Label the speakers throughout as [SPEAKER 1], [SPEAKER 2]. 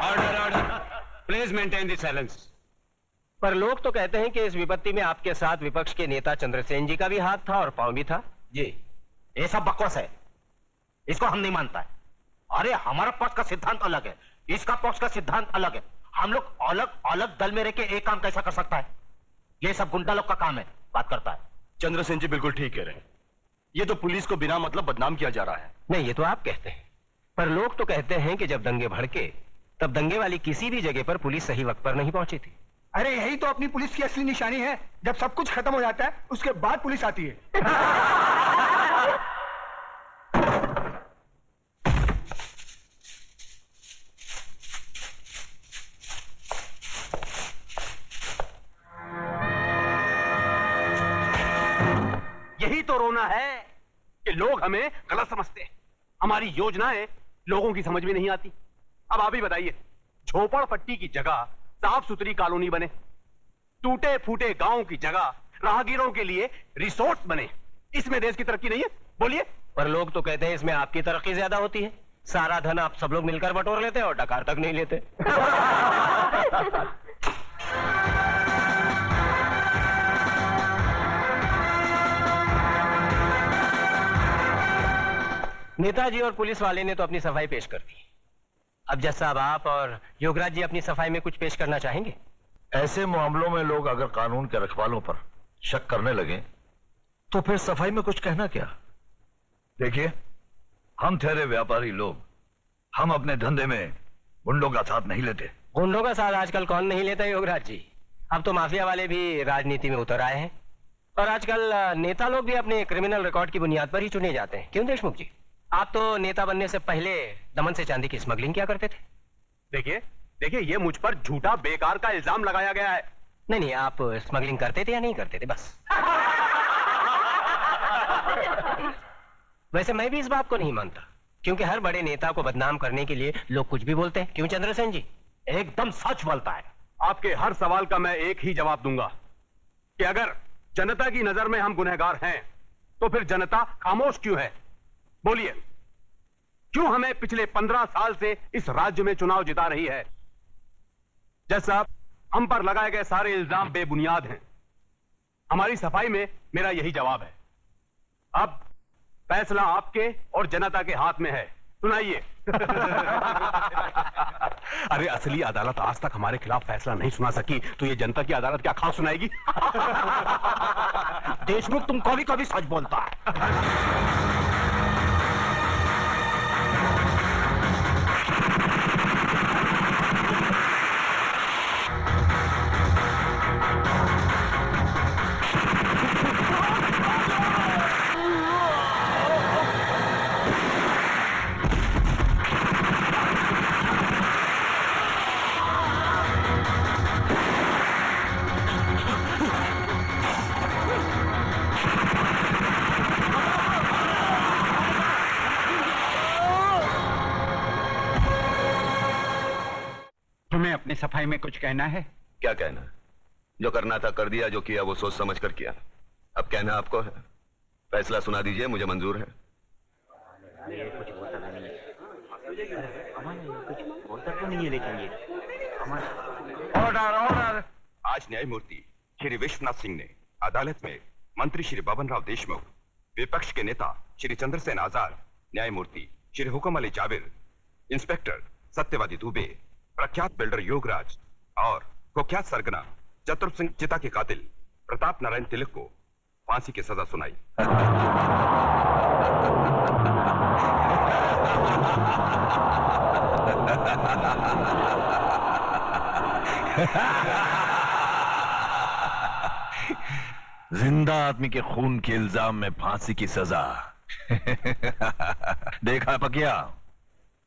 [SPEAKER 1] Order order, please maintain the silence.
[SPEAKER 2] पर लोग तो कहते हैं कि इस विपत्ति में आपके साथ विपक्ष के नेता चंद्रसेन जी का भी हाथ था और पांव भी था।
[SPEAKER 3] जी, ये सब बकवास है, इसको हम नहीं मानता है। अरे हमारा पक्ष का सिद्धांत अलग है, इसका पक्ष का सिद्धांत अलग है। हम लोग अलग अलग दल में रह के एक काम कैसा कर सकता है? ये सब गुंडा लोग का काम है, बात करता है।
[SPEAKER 4] चंद्रसेन जी बिल्कुल ठीक कह रहे हैं, ये तो पुलिस को बिना मतलब बदनाम किया जा रहा है।
[SPEAKER 2] नहीं, ये तो आप कहते हैं, पर लोग तो कहते हैं कि जब दंगे भड़के तब दंगे वाली किसी भी जगह पर पुलिस सही वक्त पर नहीं पहुंची थी।
[SPEAKER 5] अरे यही तो अपनी पुलिस की असली निशानी है, जब सब कुछ खत्म हो जाता है उसके बाद पुलिस आती है।
[SPEAKER 1] यही तो रोना है कि लोग हमें गलत समझते हैं, हमारी योजनाएं लोगों की समझ में नहीं आती। अब आप ही बताइए, झोपड़पट्टी की जगह साफ सुथरी कॉलोनी बने, टूटे फूटे गांव की जगह राहगीरों के लिए रिसोर्ट बने, इसमें देश की तरक्की नहीं है? बोलिए।
[SPEAKER 2] पर लोग तो कहते हैं इसमें आपकी तरक्की ज्यादा होती है, सारा धन आप सब लोग मिलकर बटोर लेते हैं और डकार तक नहीं लेते। नेताजी और पुलिस वाले ने तो अपनी सफाई पेश कर दी। अब जज साहब, आप और योगराज जी अपनी सफाई में कुछ पेश करना चाहेंगे?
[SPEAKER 6] ऐसे मामलों में लोग अगर कानून के रखवालों पर शक करने लगे तो फिर सफाई में कुछ कहना क्या? देखिए, हम ठहरे व्यापारी लोग, हम अपने धंधे में गुंडों का साथ नहीं लेते।
[SPEAKER 2] गुंडों का साथ आजकल कौन नहीं लेता योगराज जी? अब तो माफिया वाले भी राजनीति में उतर आए हैं और आजकल नेता लोग भी अपने क्रिमिनल रिकॉर्ड की बुनियाद पर ही चुने जाते हैं। क्यों देशमुख जी, आप तो नेता बनने से पहले दमन से चांदी की स्मगलिंग किया करते थे।
[SPEAKER 1] देखिए देखिए, ये मुझ पर झूठा बेकार का इल्जाम लगाया गया है।
[SPEAKER 2] नहीं, आप स्मगलिंग करते थे या नहीं करते थे, बस। वैसे मैं भी इस बात को नहीं मानता, क्योंकि हर बड़े नेता को बदनाम करने के लिए लोग कुछ भी बोलते हैं। क्यों चंद्रसेन जी?
[SPEAKER 3] एकदम सच बोलता है।
[SPEAKER 1] आपके हर सवाल का मैं एक ही जवाब दूंगा कि अगर जनता की नजर में हम गुनहगार हैं तो फिर जनता खामोश क्यों है? बोलिए, क्यों हमें पिछले 15 साल से इस राज्य में चुनाव जिता रही है? जज साहब, हम पर लगाए गए सारे इल्जाम बेबुनियाद हैं। हमारी सफाई में मेरा यही जवाब है। अब फैसला आपके और जनता के हाथ में है, सुनाइए। अरे असली अदालत आज तक हमारे खिलाफ फैसला नहीं सुना सकी तो ये जनता की अदालत क्या खास सुनाएगी?
[SPEAKER 3] देशमुख, तुम कभी कभी सच बोलता है।
[SPEAKER 7] तुम्हें अपनी सफाई में कुछ कहना है?
[SPEAKER 4] क्या कहना है? जो करना था कर दिया, जो किया वो सोच समझ कर किया। अब कहना आपको है। फैसला सुना दीजिए, मुझे मंजूर है।
[SPEAKER 1] Order order.
[SPEAKER 4] आज न्यायमूर्ति श्री विश्वनाथ सिंह ने अदालत में मंत्री श्री बबन राव देशमुख, विपक्ष के नेता श्री चंद्रसेन आजाद, न्यायमूर्ति श्री हुकम अली जाबिर, इंस्पेक्टर सत्यवादी दुबे, प्रख्यात बिल्डर योगराज और कुख्यात सरगना चतुर सिंह चिता के कातिल प्रताप नारायण तिलक को फांसी की सजा सुनाई।
[SPEAKER 6] जिंदा आदमी के खून के इल्जाम में फांसी की सजा। देखा पकिया,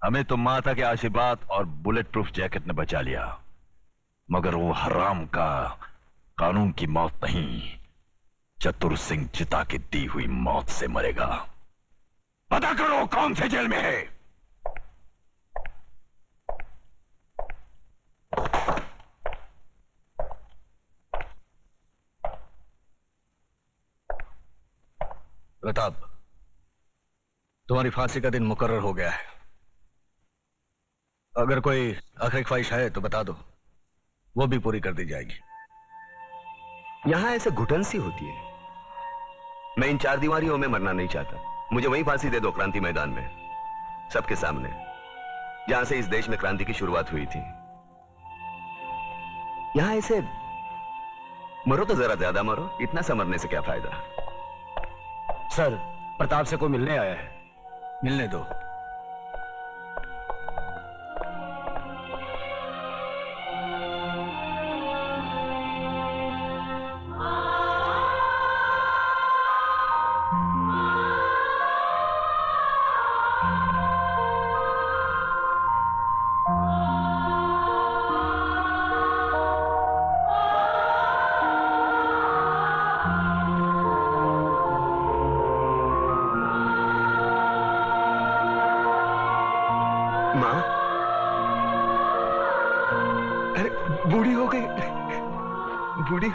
[SPEAKER 6] हमें तो माता के आशीर्वाद और बुलेट प्रूफ जैकेट ने बचा लिया, मगर वो हराम का कानून की मौत नहीं, चतुर सिंह चिता की दी हुई मौत से मरेगा। पता करो कौन से जेल में है।
[SPEAKER 8] प्रताप, तुम्हारी फांसी का दिन मुकर्रर हो गया है। अगर कोई आखिरी ख्वाहिश है तो बता दो, वो भी पूरी कर दी जाएगी।
[SPEAKER 9] यहां ऐसे घुटन सी होती है। मैं इन चार दीवारियों में मरना नहीं चाहता। मुझे वहीं फांसी दे दो, क्रांति मैदान में, सबके सामने, जहां से इस देश में क्रांति की शुरुआत हुई थी। यहां ऐसे मरो तो जरा ज्यादा मरो, इतना सा मरने से क्या फायदा।
[SPEAKER 8] सर, प्रताप से कोई मिलने आया है, मिलने दो।
[SPEAKER 9] बूढ़ी हो गई, बूढ़ी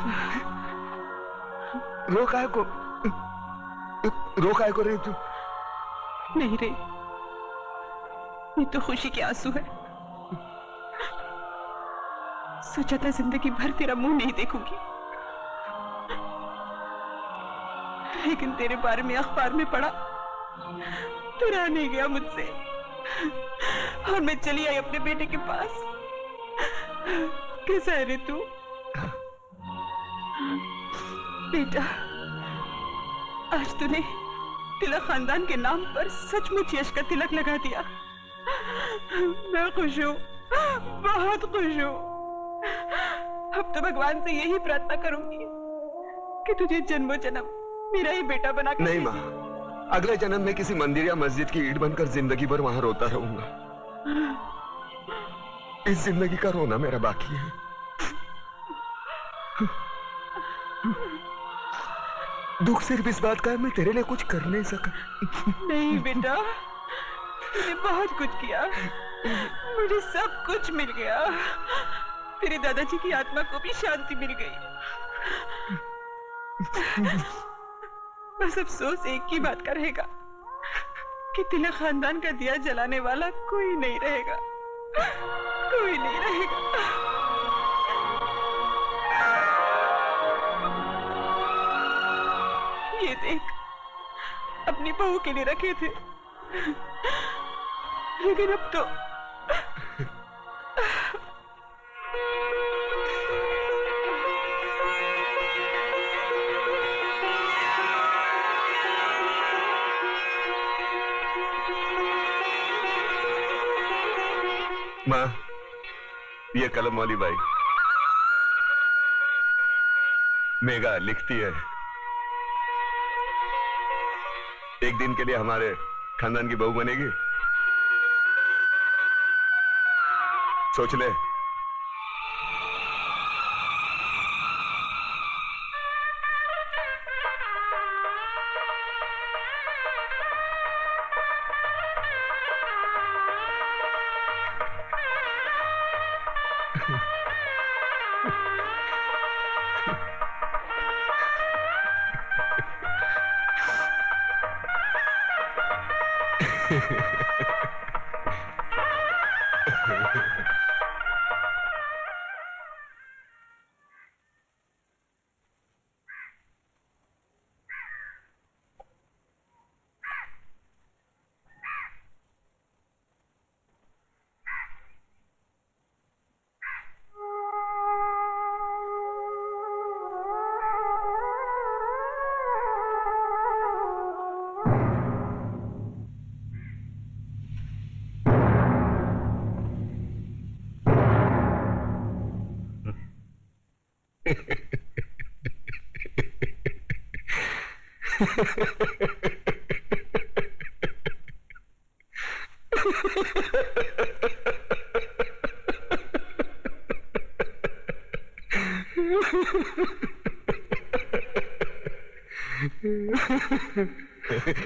[SPEAKER 9] रो काय को रही तू?
[SPEAKER 10] नहीं रे, ये तो खुशी के आंसू है। सोचा था जिंदगी भर तेरा मुंह नहीं देखूंगी, लेकिन तेरे बारे में अखबार में पढ़ा तो रहा नहीं गया मुझसे, और मैं चली आई अपने बेटे के पास। कैसा है रे तू? बेटा, आज तूने तिलक खानदान के नाम पर सचमुच यश का तिलक लगा दिया। मैं खुश हूँ, बहुत खुश हूँ। अब तो भगवान से यही प्रार्थना करूंगी कि तुझे जन्मों जन्म मेरा ही बेटा बना कर।
[SPEAKER 9] नहीं माँ, अगले जन्म में किसी मंदिर या मस्जिद की ईंट बनकर जिंदगी भर वहां रोता रहूंगा। इस जिंदगी का रोना मेरा बाकी है। दुख सिर्फ इस बात का है, मैं तेरे लिए कुछ कर नहीं सका।
[SPEAKER 10] नहीं बेटा, तूने बहुत कुछ किया, मुझे सब कुछ मिल गया। तेरे दादाजी की आत्मा को भी शांति मिल गई। बस अफसोस एक ही बात का रहेगा कि तिलक खानदान का दिया जलाने वाला कोई नहीं रहेगा, कोई नहीं रहेगा। ये देख, अपनी बहू के लिए रखे थे, लेकिन अब तो
[SPEAKER 9] माँ, ये कलम वाली बाई मेघा लिखती है, एक दिन के लिए हमारे खानदान की बहू बनेगी। सोच ले।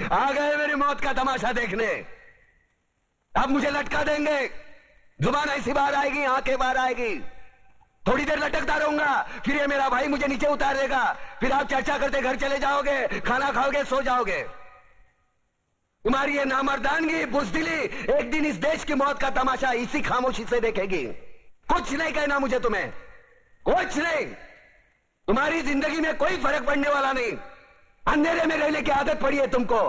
[SPEAKER 9] आ गए मेरी मौत का तमाशा देखने। अब मुझे लटका देंगे, जुबान ऐसी बाहर आएगी, आंखें बाहर आएगी, थोड़ी देर लटकता रहूंगा, फिर ये मेरा भाई मुझे नीचे उतार देगा, फिर आप चर्चा करते घर चले जाओगे, खाना खाओगे, सो जाओगे। तुम्हारी ये नामर्दानगी, बुज़दिली एक दिन इस देश की मौत का तमाशा इसी खामोशी से देखेगी। कुछ नहीं कहना मुझे तुम्हें, कुछ नहीं। तुम्हारी जिंदगी में कोई फर्क पड़ने वाला नहीं। अंधेरे में रहने की आदत पड़ी है तुमको,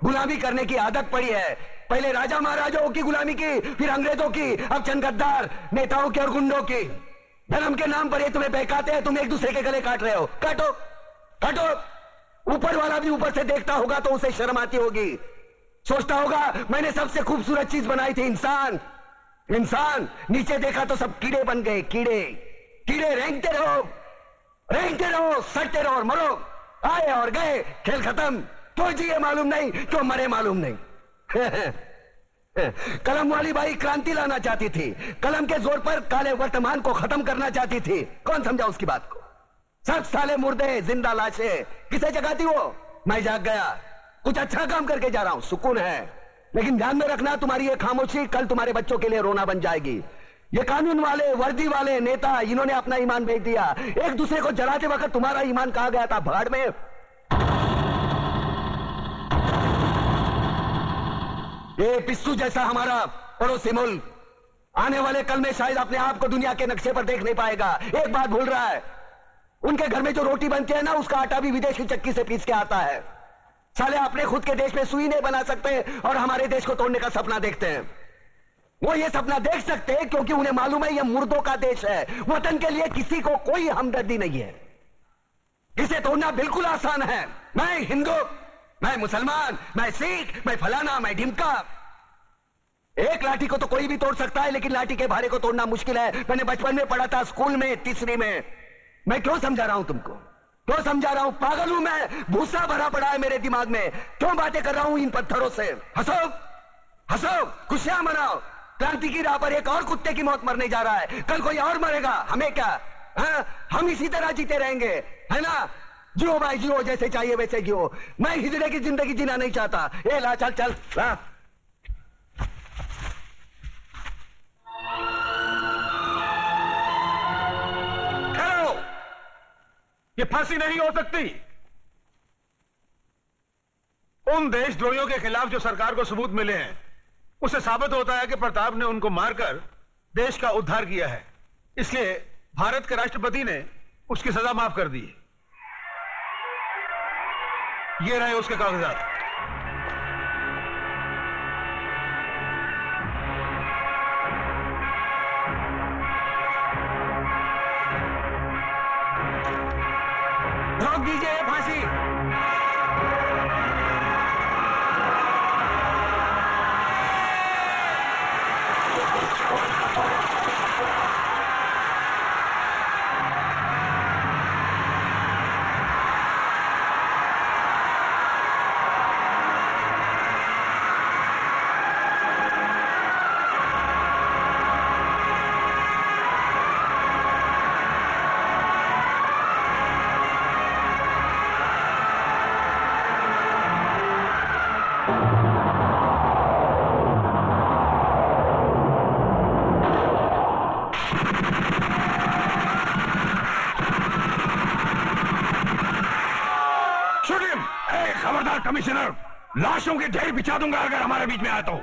[SPEAKER 9] गुलामी करने की आदत पड़ी है। पहले राजा महाराजाओं की गुलामी की, फिर अंग्रेजों की, अब चंद गद्दार नेताओं की और गुंडों की। धर्म के नाम पर ये तुम्हें बहकाते हैं, तुम एक दूसरे के गले काट रहे हो। काटो काटो। ऊपर वाला भी ऊपर से देखता होगा तो उसे शर्म आती होगी, सोचता होगा मैंने सबसे खूबसूरत चीज बनाई थी, इंसान। इंसान नीचे देखा तो सब कीड़े बन गए, कीड़े। कीड़े रेंगते रहो, सड़ते रहो और मरो। आए और गए, खेल खत्म। क्यों जिए मालूम नहीं, क्यों मरे मालूम नहीं। कलम वाली बाई क्रांति लाना चाहती थी, कलम के जोर पर काले वर्तमान को खत्म करना चाहती थी। कौन समझा उसकी बात को? सब साले मुर्दे, जिंदा लाशें। किसे जगाती वो? मैं जाग गया, कुछ अच्छा काम करके जा रहा हूं, सुकून है। लेकिन ध्यान में रखना, तुम्हारी ये खामोशी कल तुम्हारे बच्चों के लिए रोना बन जाएगी। ये कानून वाले, वर्दी वाले नेता, इन्होंने अपना ईमान बेच दिया। एक दूसरे को जलाते वक्त तुम्हारा ईमान कहां गया था? भाड़ में। ये पिस्सू जैसा हमारा पड़ोसी मुल्क आने वाले कल में शायद अपने आप को दुनिया के नक्शे पर देख नहीं पाएगा। एक बात भूल रहा है, उनके घर में जो रोटी बनती है ना, उसका आटा भी विदेशी चक्की से पीस के आता है। साले अपने खुद के देश में सुई नहीं बना सकते और हमारे देश को तोड़ने का सपना देखते हैं। वो ये सपना देख सकते हैं क्योंकि उन्हें मालूम है ये मुर्दों का देश है। वतन के लिए किसी को कोई हमदर्दी नहीं है। इसे तोड़ना बिल्कुल आसान है। मैं हिंदू, मैं मुसलमान, मैं सिख, मैं फलाना, मैं ढिमका। एक लाठी को तो कोई भी तोड़ सकता है, लेकिन लाठी के भारे को तोड़ना मुश्किल है। मैंने बचपन में पढ़ा था, स्कूल में, तीसरी में। मैं क्यों समझा रहा हूं तुमको? क्यों समझा रहा हूं? पागल हूं मैं? भूसा भरा पड़ा है मेरे दिमाग में। क्यों बातें कर रहा हूं इन पत्थरों से? हंसो हंसो, खुशियां मनाओ। क्रांति की राह पर एक और कुत्ते की मौत मरने जा रहा है, कल कोई और मरेगा। हमें क्या? हम इसी तरह जीते रहेंगे, है ना? जियो भाई जियो, जैसे चाहिए वैसे जियो। मैं हिजड़े की जिंदगी जीना नहीं चाहता। ए ला, चल चल ला।
[SPEAKER 1] ये फांसी नहीं हो सकती। उन देशद्रोहियों के खिलाफ जो सरकार को सबूत मिले हैं, उससे साबित होता है कि प्रताप ने उनको मारकर देश का उद्धार किया है। इसलिए भारत के राष्ट्रपति ने उसकी सजा माफ कर दी। ये रहे उसके कागजात।
[SPEAKER 9] रोक दीजिए फांसी।
[SPEAKER 6] कमिश्नर, लाशों के ढेर बिछा दूंगा अगर हमारे बीच में आया तो।